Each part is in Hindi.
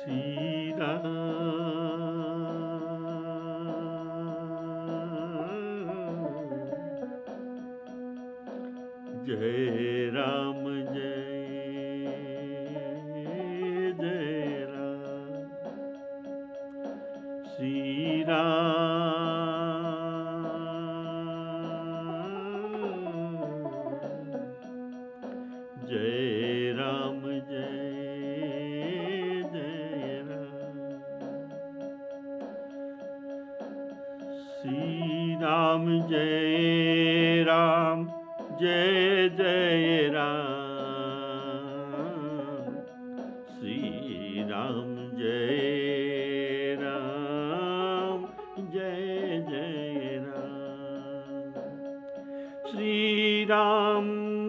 श्री राम जय राम जय जय राम श्री राम जय राम जय जय राम श्री राम जय राम जय जय राम श्री राम जय राम जय जय राम श्री राम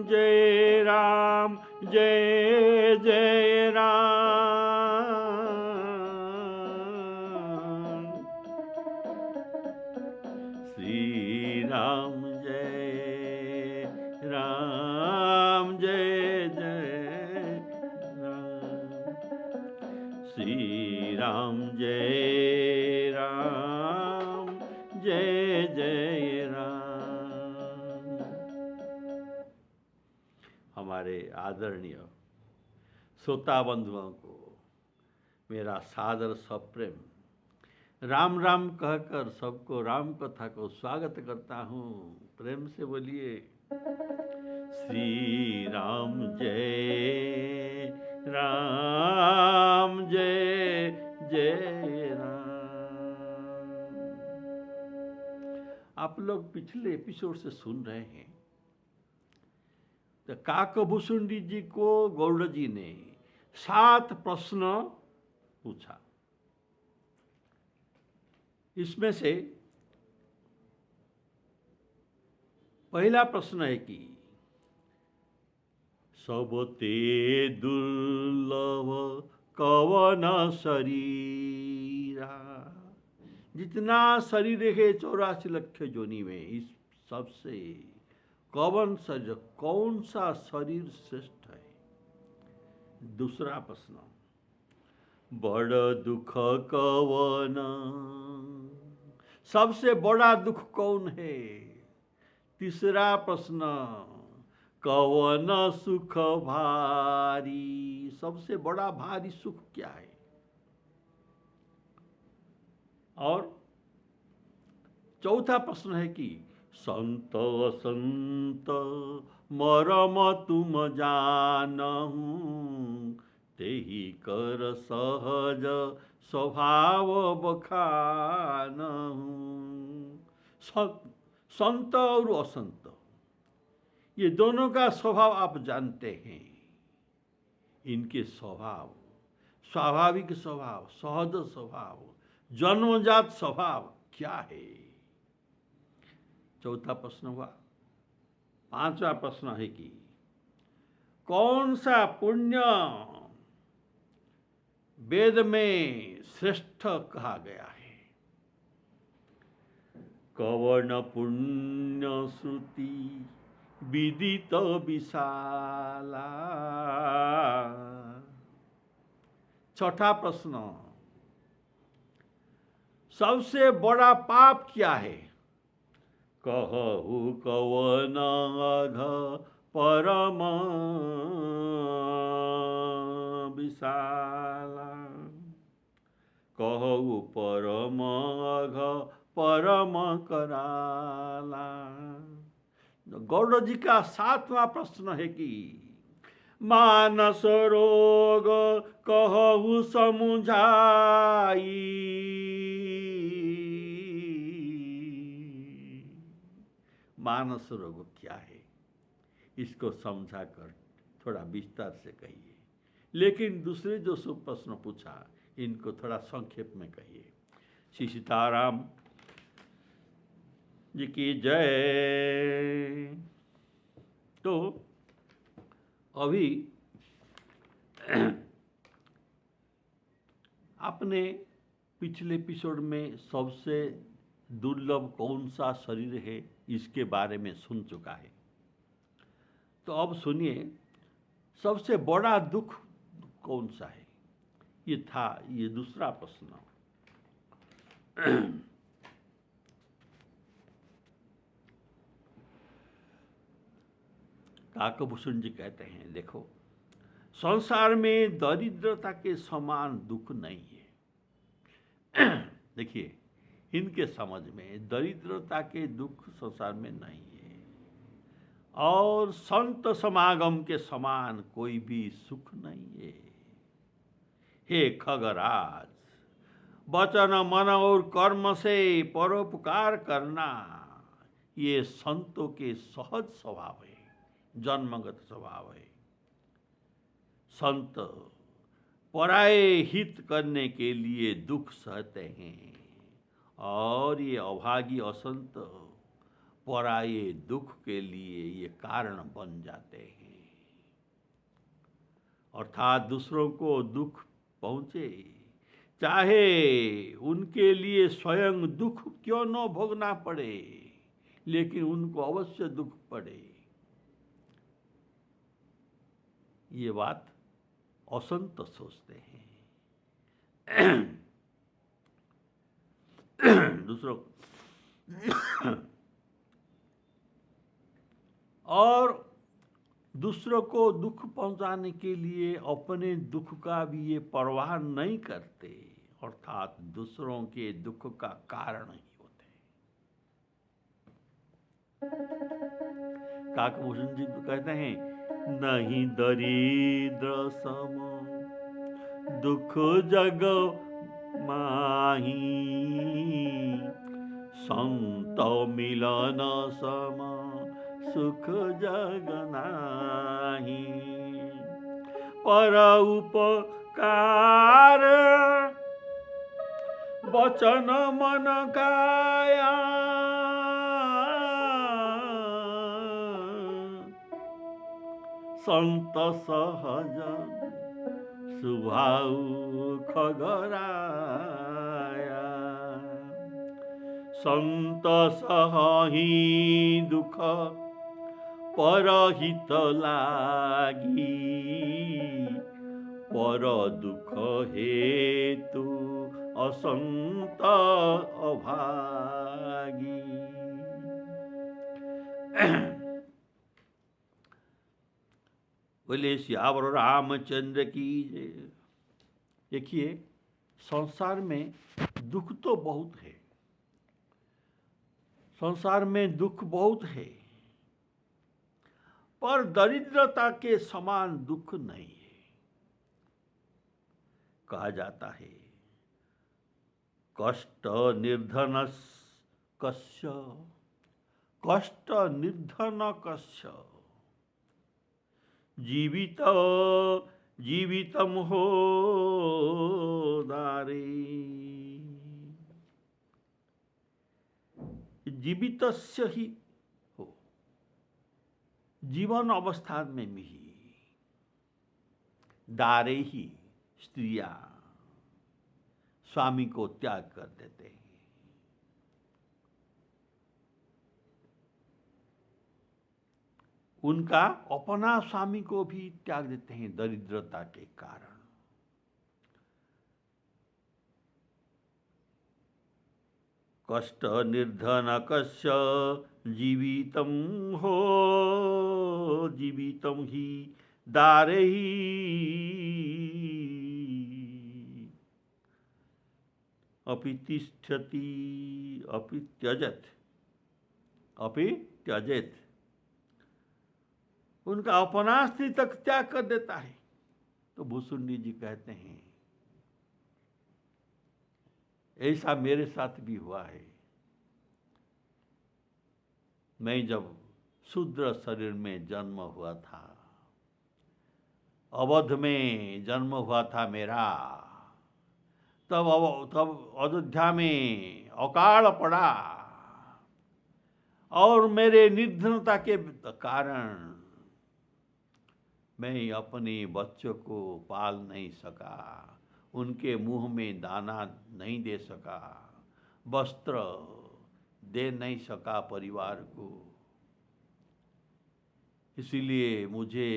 जय राम जय जय राम श्री राम जय राम जय जय राम श्री राम जय राम जय जय राम। हमारे आदरणीय श्रोता बंधुओं को मेरा सादर सप्रेम राम राम कहकर सबको राम कथा को स्वागत करता हूँ। प्रेम से बोलिए श्री राम जय राम जय जय राम। आप लोग पिछले एपिसोड से सुन रहे हैं तो काकभूषुंडी जी को गौड़ जी ने 7 प्रश्न पूछा। इसमें से पहला प्रश्न है कि सबते दुर्लभ कवन शरीरा। जितना शरीर है 84 लाख जोनी में, इस सबसे कवन शरीर, कौन सा शरीर श्रेष्ठ है। दूसरा प्रश्न बड़ दुख कवन, सबसे बड़ा दुख कौन है। तीसरा प्रश्न कवन सुख भारी, सबसे बड़ा भारी सुख क्या है। और चौथा प्रश्न है कि संत असंत मरम तुम जानहु, तेहि कर सहज स्वभाव बखानहु। संत और असंत ये दोनों का स्वभाव आप जानते हैं। इनके स्वभाव, स्वाभाविक स्वभाव, सहज स्वभाव, जन्मजात स्वभाव क्या है। चौथा प्रश्न हुआ। पांचवा प्रश्न है कि कौन सा पुण्य वेद में श्रेष्ठ कहा गया है। कवन पुण्य श्रुति विदित विशाला। छठा प्रश्न सबसे बड़ा पाप क्या है। कहु कवन अघ परम विशाला। कहु परम अघ परम कराला। गौड़ जी का 7वां प्रश्न है कि मानस रोग कहु समुझाई। मानस रोग क्या है, इसको समझा कर थोड़ा विस्तार से कहिए। लेकिन दूसरे जो सब प्रश्न पूछा इनको थोड़ा संक्षेप में कहिए। श्री सीताराम जी की जय। तो अभी आपने पिछले एपिसोड में सबसे दुर्लभ कौन सा शरीर है इसके बारे में सुन चुका है। तो अब सुनिए सबसे बड़ा दुख कौन सा है। ये था ये दूसरा प्रश्न। काकभूषण जी कहते हैं, देखो संसार में दरिद्रता के समान दुख नहीं है। देखिए, इनके समझ में दरिद्रता के दुख संसार में नहीं है, और संत समागम के समान कोई भी सुख नहीं है। हे खगराज, वचन मन और कर्म से परोपकार करना ये संतों के सहज स्वभाव है, जन्मगत स्वभाव है। संत पराये हित करने के लिए दुख सहते हैं, और ये अभागी असंत पराये दुख के लिए ये कारण बन जाते हैं। अर्थात दूसरों को दुख पहुंचे, चाहे उनके लिए स्वयं दुख क्यों न भोगना पड़े, लेकिन उनको अवश्य दुख पड़े। ये बात असंत सोचते हैं। दूसरों और दूसरों को दुख पहुंचाने के लिए अपने दुख का भी ये परवाह नहीं करते, अर्थात दूसरों के दुख का कारण ही होते हैं। काकभूषण जी कहते हैं, नहीं दरिद्र सम दुख जग माही, संत मिलन सम सुख जग नाही। पर उपकार वचन मन काया, संत सहज स्वभाव खगराया। संत सही दुख परहित लागी, पर दुख हेतु असंत अभागी। बोले सियावर रामचंद्र की जय। देखिए, संसार में दुख तो बहुत है, संसार में दुख बहुत है, पर दरिद्रता के समान दुख नहीं है। कहा जाता है, कष्ट निर्धन कस्य, कष्ट निर्धन कस्य, जीवित जीवितम हो दारे। जीवितस्य ही हो, जीवन अवस्था में भी दारे ही स्त्रियां स्वामी को त्याग कर देते हैं। उनका अपना स्वामी को भी त्याग देते हैं दरिद्रता के कारण। कष्ट निर्धन कस्य जीवितम हो, जीवितम ही दारे ही। अपि तिष्ठति अपि त्यजत, अपि त्यजेत। उनका अपना स्त्री तक त्याग कर देता है। तो भूसुंडी जी कहते हैं, ऐसा मेरे साथ भी हुआ है। मैं जब शूद्र शरीर में जन्म हुआ था, अवध में जन्म हुआ था मेरा, तब अयोध्या में अकाल पड़ा, और मेरे निर्धनता के कारण मैं अपने बच्चों को पाल नहीं सका, उनके मुंह में दाना नहीं दे सका, वस्त्र दे नहीं सका परिवार को। इसीलिए मुझे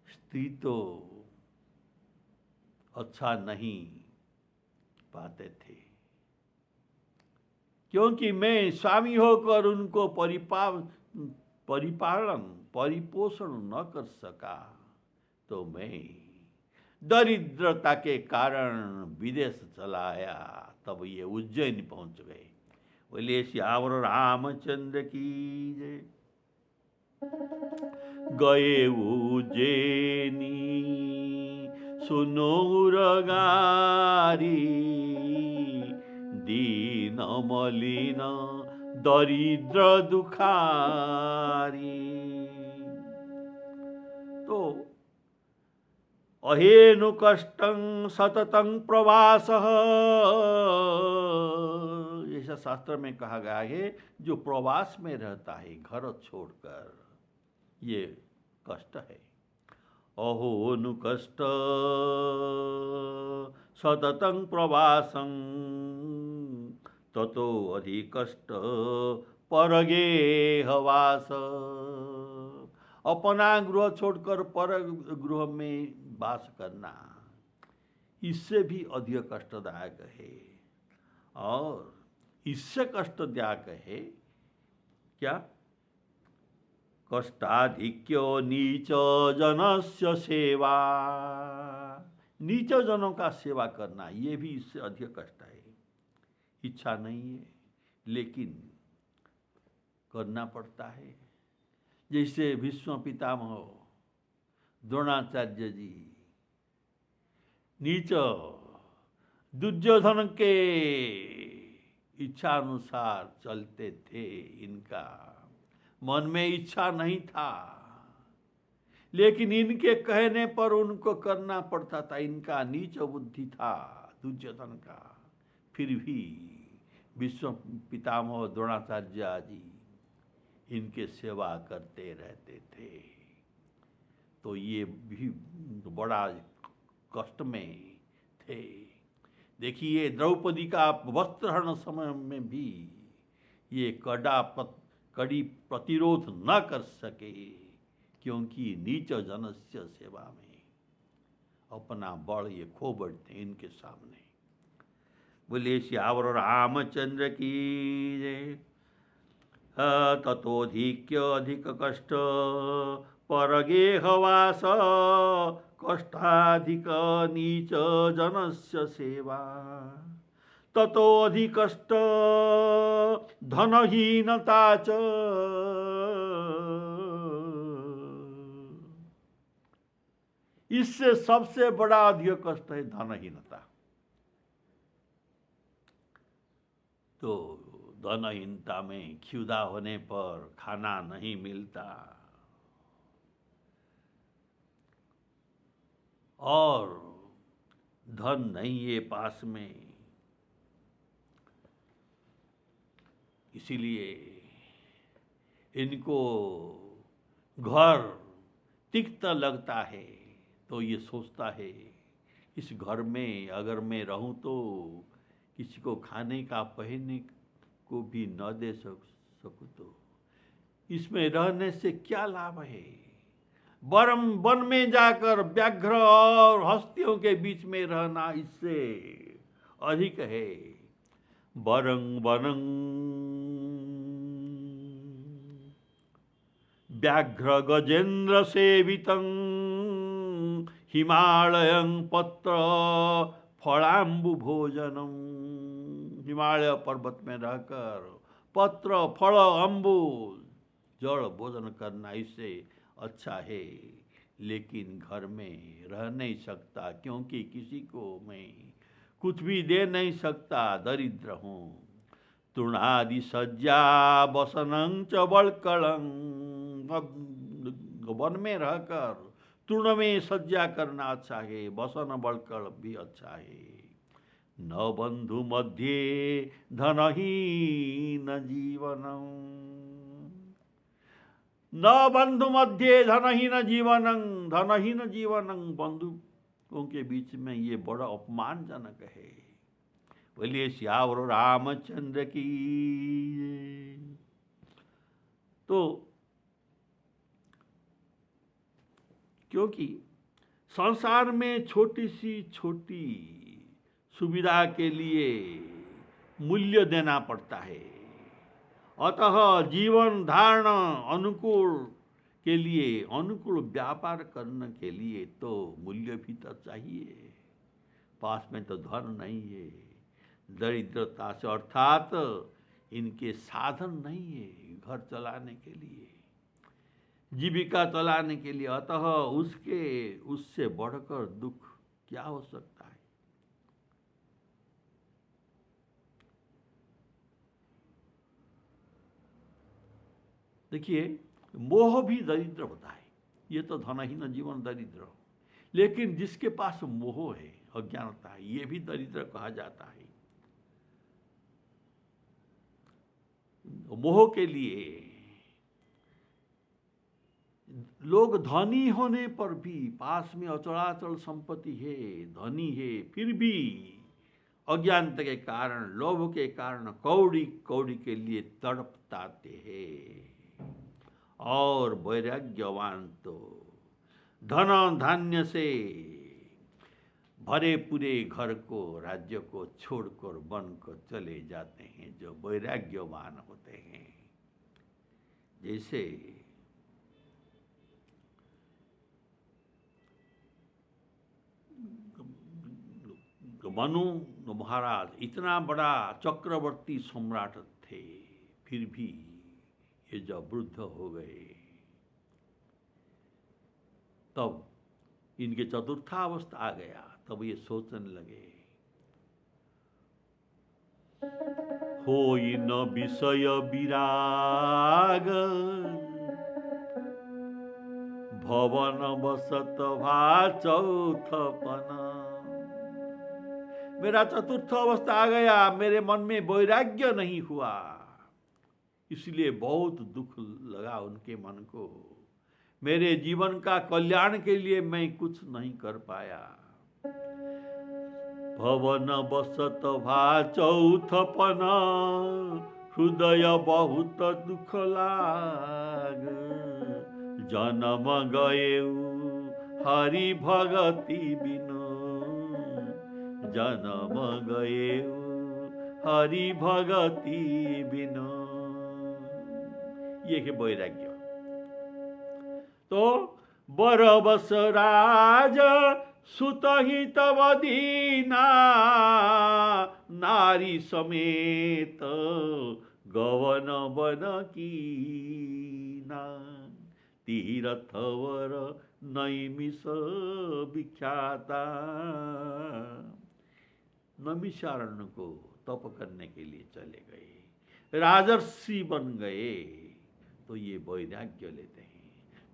स्त्री तो अच्छा नहीं पाते थे, क्योंकि मैं स्वामी होकर उनको परिपालन परिपोषण न कर सका, तो मैं दरिद्रता के कारण विदेश चला आया। तब ये उज्जैन पहुंच गए। बोले श्यावर रामचंद्र की जय। गए उज्जैनी सुनो उरगारी, दीन मलिन दरिद्र दुखारी। तो अहेनु कष्टं सततं प्रवासः, ऐसा शास्त्र में कहा गया है जो प्रवास में रहता है घर छोड़कर, ये कष्ट है। अहोनु कष्ट सततं प्रवासं, ततो अधिकष्ट परगेहवास। अपना गृह छोड़कर पर गृह में वास करना, इससे भी अधिक कष्टदायक है। और इससे कष्टदायक है क्या? कष्टाधिक्यो नीच जनस्य सेवा, नीच जनों का सेवा करना, ये भी इससे अधिक कष्ट है। इच्छा नहीं है लेकिन करना पड़ता है। जैसे भीष्म पितामह द्रोणाचार्य जी नीच दुर्योधन के इच्छा अनुसार चलते थे। इनका मन में इच्छा नहीं था, लेकिन इनके कहने पर उनको करना पड़ता था। इनका नीच बुद्धि था दुर्योधन का, फिर भी विश्व पितामह द्रोणाचार्य जी इनके सेवा करते रहते थे। तो ये भी बड़ा कष्ट में थे। देखिए द्रौपदी का वस्त्रहरण समय में भी ये कड़ी प्रतिरोध न कर सके, क्योंकि नीच जनस्य सेवा में अपना बल ये खो बैठते इनके सामने। बोले श्यावर रामचंद्र की जय। ततोधिक्य अधिक कष्ट परगेहवास, कष्टाधिक नीच जनस्य सेवा, ततो अधिकष्ट धनहीनता च। इससे सबसे बड़ा अधिक कष्ट है धनहीनता। तो धनहीनता में क्षुधा होने पर खाना नहीं मिलता, और धन नहीं है पास में, इसीलिए इनको घर तिक्त लगता है। तो ये सोचता है इस घर में अगर मैं रहूं तो किसी को खाने का पहनने को भी न दे सकूं, तो इसमें रहने से क्या लाभ है? वन में जाकर व्याघ्र और हस्तियों के बीच में रहना इससे अधिक है। वरं वनं व्याघ्र गजेन्द्र सेवितं, हिमालयं पत्र फलाम्बु भोजनम। हिमालय पर्वत में रहकर पत्र फल अम्बु जड़ भोजन करना इससे अच्छा है। लेकिन घर में रह नहीं सकता, क्योंकि किसी को मैं कुछ भी दे नहीं सकता, दरिद्र हूँ। तृणादि सज्जा वसनं च बलकलं, वन में रहकर तृण में सज्जा करना अच्छा है, वसन बलकल भी अच्छा है। न बंधु मध्य धनहीन जीवनम, न बंधु मध्य धनहीन जीवनं, धनहीन जीवनं, बंधुओं के बीच में ये बड़ा अपमानजनक है। बोलिए श्यावर रामचंद्र की। तो क्योंकि संसार में छोटी सी छोटी सुविधा के लिए मूल्य देना पड़ता है। अतः जीवन धारण अनुकूल के लिए, अनुकूल व्यापार करने के लिए तो मूल्य भी तो चाहिए। पास में तो धन नहीं है, दरिद्रता से, अर्थात इनके साधन नहीं है घर चलाने के लिए, जीविका चलाने के लिए। अतः उससे बढ़कर दुख क्या हो सकता है। देखिए, मोह भी दरिद्र होता है। ये तो धनहीन जीवन दरिद्र, लेकिन जिसके पास मोह है, अज्ञानता है, ये भी दरिद्र कहा जाता है। मोह के लिए लोग धनी होने पर भी, पास में अचलाचल संपत्ति है, धनी है, फिर भी अज्ञानता के कारण, लोभ के कारण कौड़ी कौड़ी के लिए तड़पताते हैं। और वैराग्यवान तो धन धान्य से भरे पूरे घर को, राज्य को छोड़कर वन को चले जाते हैं, जो वैराग्यवान होते हैं। जैसे मनु महाराज इतना बड़ा चक्रवर्ती सम्राट थे, फिर भी ये जब वृद्ध हो गए, तब इनके चतुर्थावस्था आ गया, तब ये सोचने लगे, होई न विषय विराग, भवन बसत भा चौथपन। मेरा चतुर्थ अवस्था आ गया, मेरे मन में वैराग्य नहीं हुआ, इसलिए बहुत दुख लगा उनके मन को। मेरे जीवन का कल्याण के लिए मैं कुछ नहीं कर पाया। भवन बसत भा चौथपन, हृदय बहुत दुख लाग। जन्म गएऊ हरि भगति बिनु, जन्म गएऊ हरि भगति बिनु। ये है वैराग्य। तो बरबस राज सुतहि तव दीना, नारी समेत गवन बन कीना। तीर्थवर नैमिष विख्याता, नैमिषारण्य को तप करने के लिए चले गए, राजर्षि बन गए। तो ये वैराग्य लेते हैं।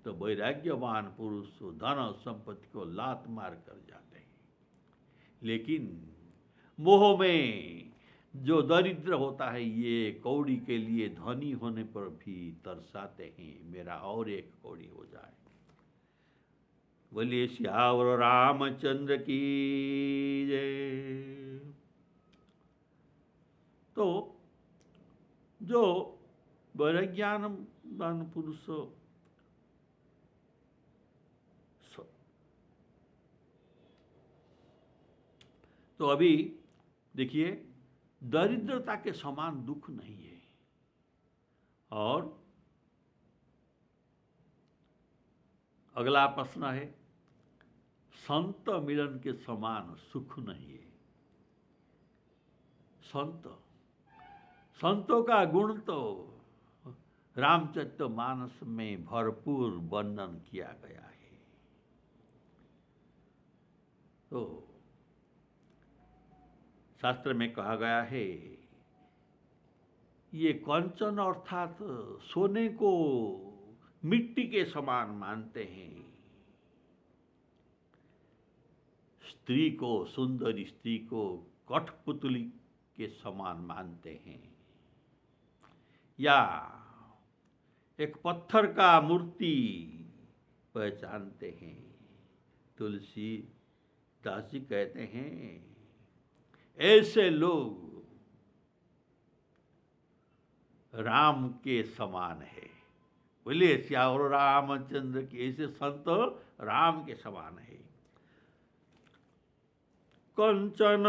तो वैराग्यवान पुरुष धन संपत्ति को लात मार कर जाते हैं, लेकिन मोह में जो दरिद्र होता है, ये कौड़ी के लिए धनी होने पर भी तरसाते हैं, मेरा और एक कौड़ी हो जाए। बोलिए श्यावर रामचंद्र की जय। तो जो वैराग्यवान पुरुष तो अभी देखिए, दरिद्रता के समान दुख नहीं है, और अगला प्रश्न है, संत मिलन के समान सुख नहीं है। संतों का गुण तो रामचरितमानस में भरपूर वर्णन किया गया है। तो शास्त्र में कहा गया है, ये कंचन अर्थात सोने को मिट्टी के समान मानते हैं, स्त्री को, सुंदर स्त्री को कठपुतली के समान मानते हैं, या एक पत्थर का मूर्ति पहचानते हैं। तुलसीदास जी कहते हैं, ऐसे लोग राम के समान है। बोलिए श्यावर रामचंद्र के, ऐसे संत राम के समान है। कंचन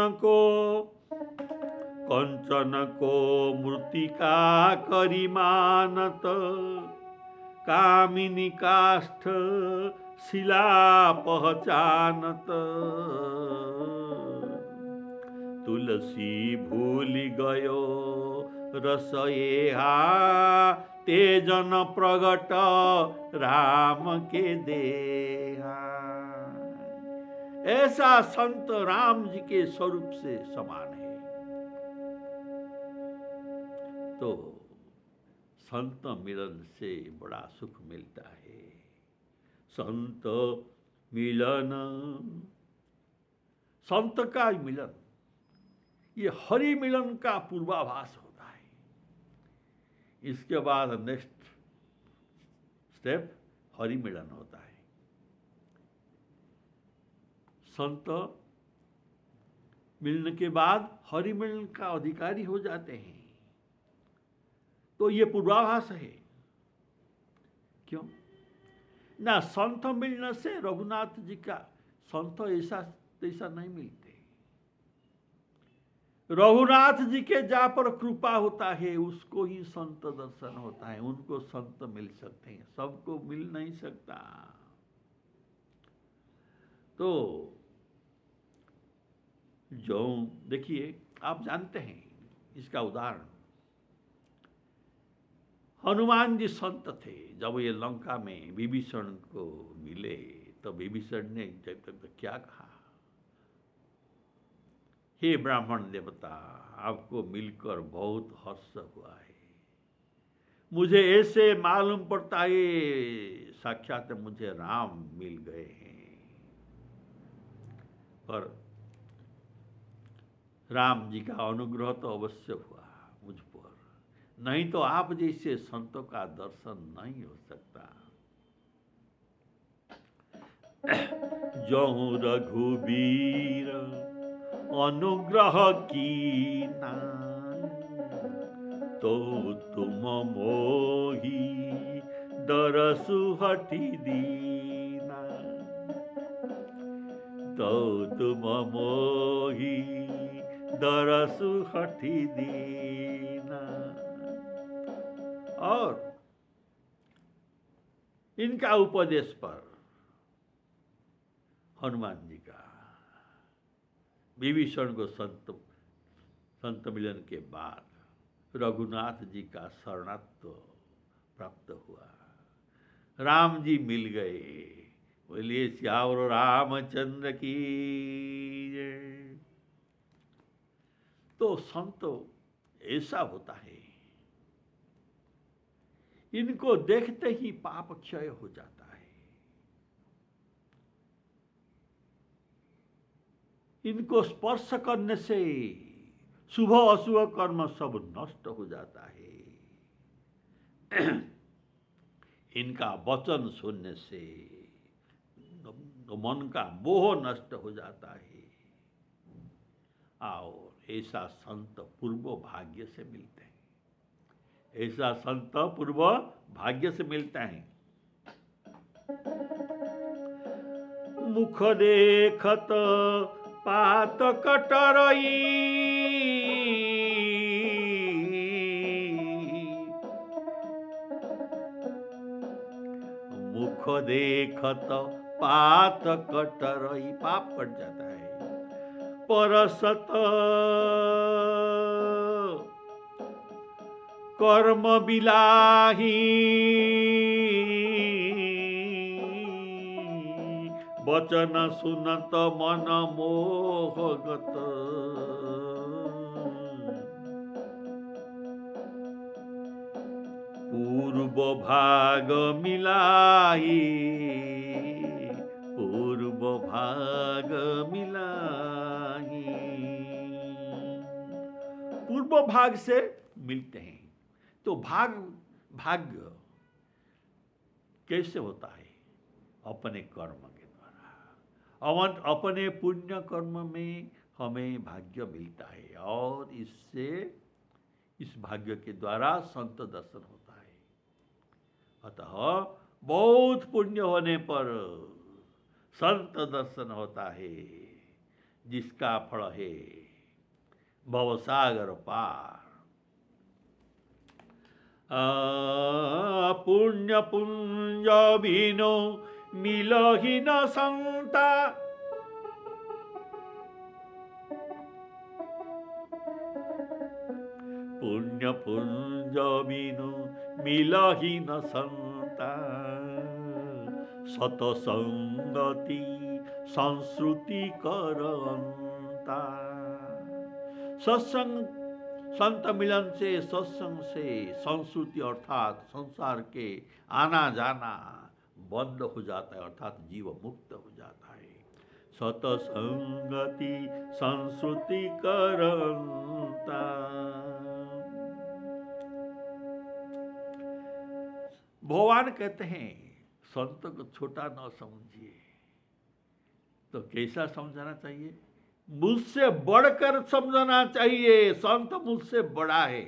को मृतिका करी मानत, कामिनी काष्ठ शिला पहचानत। तुलसी भूलि गयो रस एहा, तेजन प्रगट राम के देहा। ऐसा संत राम जी के स्वरूप से समान है। तो संत मिलन से बड़ा सुख मिलता है। संत मिलन, संत का मिलन, ये हरि मिलन का पूर्वाभास होता है। इसके बाद नेक्स्ट स्टेप हरि मिलन होता है। संत मिलने के बाद हरि मिलन का अधिकारी हो जाते हैं। तो ये पूर्वाभास है। क्यों ना? संत मिलने से रघुनाथ जी का संत ऐसा नहीं मिलते। रघुनाथ जी के जा पर कृपा होता है, उसको ही संत दर्शन होता है, उनको संत मिल सकते हैं, सबको मिल नहीं सकता। तो जो देखिए, आप जानते हैं इसका उदाहरण, हनुमान जी संत थे। जब ये लंका में विभीषण को मिले तो विभीषण ने क्या कहा? हे ब्राह्मण देवता, आपको मिलकर बहुत हर्ष हुआ है। मुझे ऐसे मालूम पड़ता है साक्षात मुझे राम मिल गए हैं। पर राम जी का अनुग्रह तो अवश्य हुआ मुझ पर, नहीं तो आप जैसे संतों का दर्शन नहीं हो सकता। जहु रघुबीर अनुग्रह कीना, तो तुम मोही दरसु हटि दीना। तो तुम मोही दरसु हटि दीना। और इनका उपदेश पर हनुमान जी का विभीषण को संत मिलन के बाद रघुनाथ जी का शरणात्व प्राप्त हुआ। राम जी मिल गए। बोलिए श्यावर रामचंद्र की जय। तो संत ऐसा होता है, इनको देखते ही पाप क्षय हो जाता है। इनको स्पर्श करने से शुभ अशुभ कर्म सब नष्ट हो जाता है। इनका वचन सुनने से मन का मोह नष्ट हो जाता है। और ऐसा संत पूर्व भाग्य से मिलते हैं। ऐसा संत पूर्व भाग्य से मिलता है। मुख देखत पात कटरई, मुख देखत पात कटरई, पाप कट जाता है। परसत कर्म बिलाही, वचन सुनत मन मोहगत। पूर्व भाग मिलाई, पूर्व भाग मिलाई। पूर्व भाग से मिलते हैं। तो भाग्य कैसे होता है? अपने कर्म के द्वारा। अपने पुण्य कर्म में हमें भाग्य मिलता है, और इससे इस भाग्य के द्वारा संत दर्शन होता है। अतः बहुत पुण्य होने पर संत दर्शन होता है। जिसका फल है भवसागर पार। पुण्य पुंज बिनो मिलहि न संता, पुण्य पुंज बिनु मिलहि न संता, सतसंगति संस्कृति करंता। सत्संग संत मिलन से, सत्संग से संस्कृति अर्थात संसार के आना जाना बंद हो जाता है, अर्थात जीव मुक्त हो जाता है। सतसंगति संस्कृति करंता। भगवान कहते हैं संत को छोटा न समझिए। तो कैसा समझना चाहिए? मुझसे बढ़कर समझना चाहिए। संत मुझसे बड़ा है।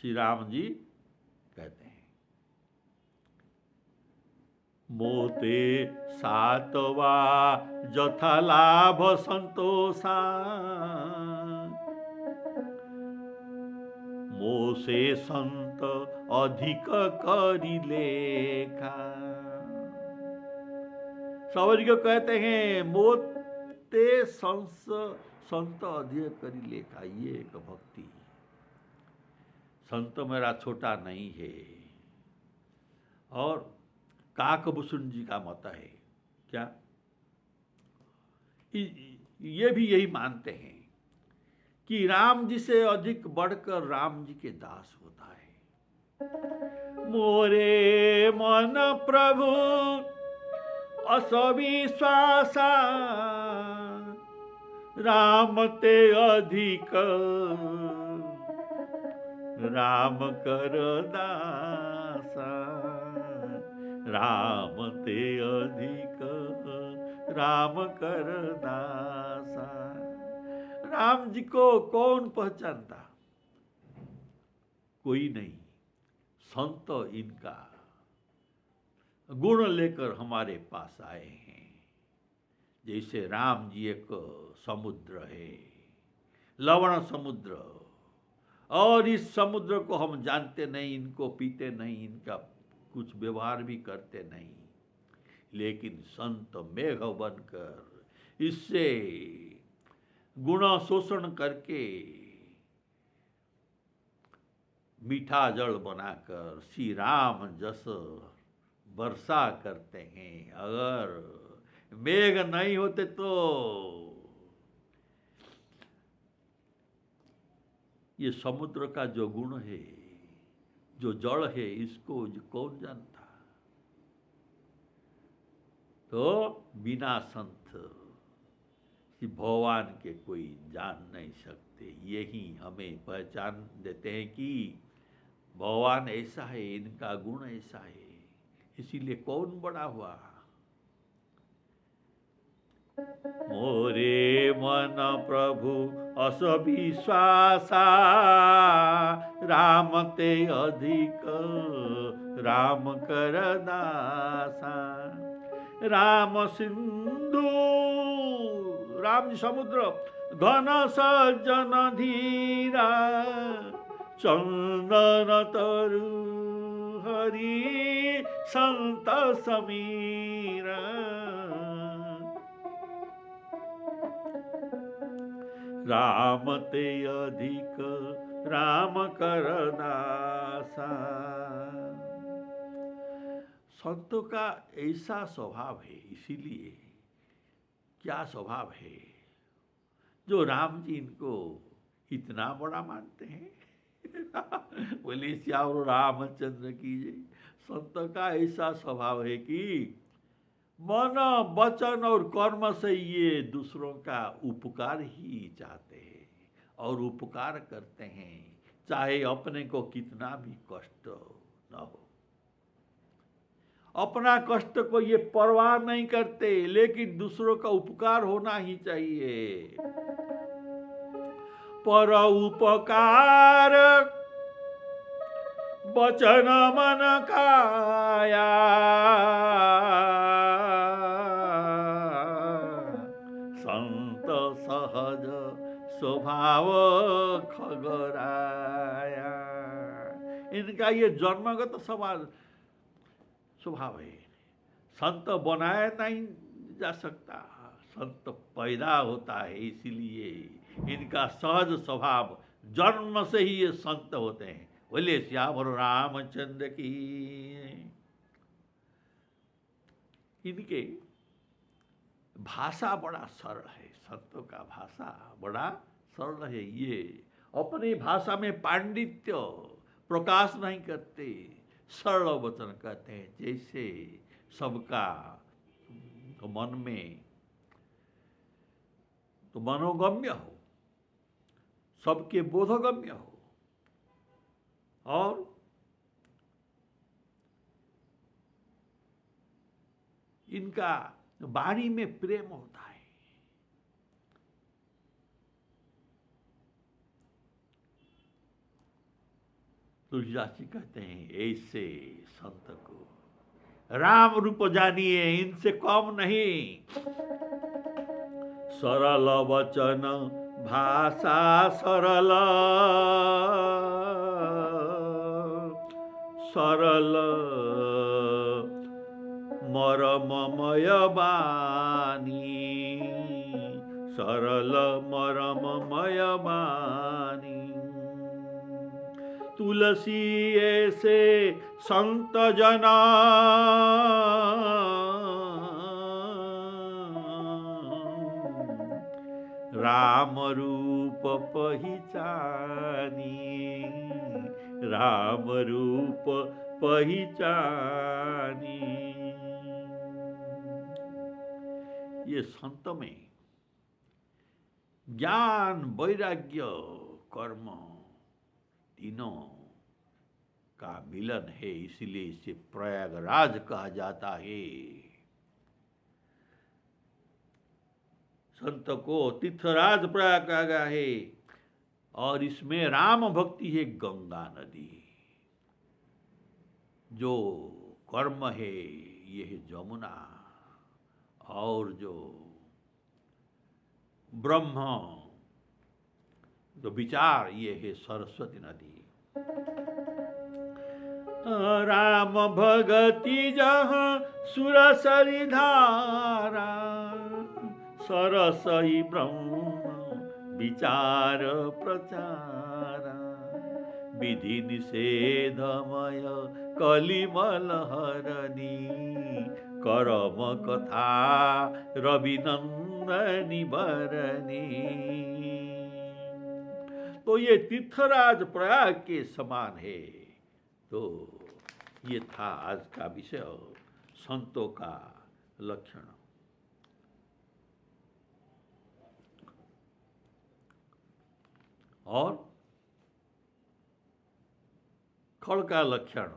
श्री राम जी कहते हैं, मोते सातवा जथा लाभ संतोषा, मोसे संत अधिक करी लेखा। सवरी को कहते हैं मोते संत अधिक करी लेखा। ये एक भक्ति। संत मेरा छोटा नहीं है। और काकभूषण जी का मत है क्या? ये भी यही मानते हैं कि राम जी से अधिक बढ़कर राम जी के दास होता है। मोरे मन प्रभु असविश्वासा, राम ते अधिक राम कर दासा, राम ते अधिक राम कर दासा। राम जी को कौन पहचानता? कोई नहीं। संत इनका गुण लेकर हमारे पास आए हैं। जैसे राम जी एक समुद्र है, लवण समुद्र, और इस समुद्र को हम जानते नहीं, इनको पीते नहीं, इनका कुछ व्यवहार भी करते नहीं, लेकिन संत मेघ बनकर इससे गुण शोषण करके मीठा जल बनाकर श्री राम जस वर्षा करते हैं। अगर मेघ नहीं होते तो ये समुद्र का जो गुण है, जो जल है, इसको कौन जानता? तो बिना संत भगवान के कोई जान नहीं सकते। यही हमें पहचान देते हैं कि भगवान ऐसा है, इनका गुण ऐसा है, इसीलिए कौन बड़ा हुआ। मोरे मन प्रभु अस विश्वासा, राम ते अधिक राम कर दासा। राम सिंधु, राम समुद्र, घन सज्जन धीरा, चंदन तरु हरि संत समीरा। राम ते अधिक राम कर दासा। संतों का ऐसा स्वभाव है। इसीलिए क्या स्वभाव है जो राम जी इनको इतना बड़ा मानते हैं। बोले श्याम रामचंद्र की जय। संत का ऐसा स्वभाव है कि मन वचन और कर्म से ये दूसरों का उपकार ही चाहते हैं और उपकार करते हैं, चाहे अपने को कितना भी कष्ट न हो। अपना कष्ट को ये परवाह नहीं करते, लेकिन दूसरों का उपकार होना ही चाहिए। पर उपकार वचन मन काया, स्वभाव खगराया। इनका ये जन्मगत स्वभाव है, संत बनाया नहीं जा सकता, संत पैदा होता है। इसीलिए इनका सहज स्वभाव, जन्म से ही ये संत होते हैं। बोले श्यावर रामचंद्र की। इनके भाषा बड़ा सरल है, संतों का भाषा बड़ा सरल है। ये अपनी भाषा में पांडित्य प्रकाश नहीं करते, सरल वचन कहते हैं, जैसे सबका तो मन में तो मनोगम्य हो, सबके बोधगम्य हो, और इनका वाणी में प्रेम होता है। तुलसीदास जी कहते हैं ऐसे संत को राम रूप जानिए, इनसे कम नहीं। सरल वचन भाषा सरल, सरल मरममय बानी, सरल मरममय बानी। तुलसी ऐसे संत जना, राम रूप पहिचानी, राम रूप पहिचानी। ये संत में ज्ञान, वैराग्य, कर्म तीनों का मिलन है, इसलिए इसे प्रयागराज कहा जाता है। संत को तीर्थराज प्रयाग कहा गया है, और इसमें राम भक्ति है गंगा नदी। जो कर्म है ये है जमुना, और जो ब्रह्म, जो विचार, ये है सरस्वती नदी। राम भगति जहाँ सुरसरी धारा, सरसई ब्रह्म विचार प्रचार। विधि निषेधमय कलिमल हरणी, करम कथा रविनंदनी बरनी। तो ये तीर्थराज प्रयाग के समान है। तो ये था आज का विषय, संतों का लक्षण। और खड़ का लक्षण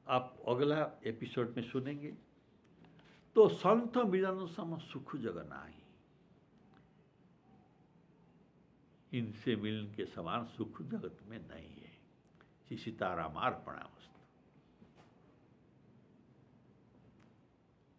आप अगला एपिसोड में सुनेंगे। तो संत मिलन सम सुख जग नाही, इनसे मिलन के समान सुख जगत में नहीं है। श्री सीताराम अर्पणामस्तु।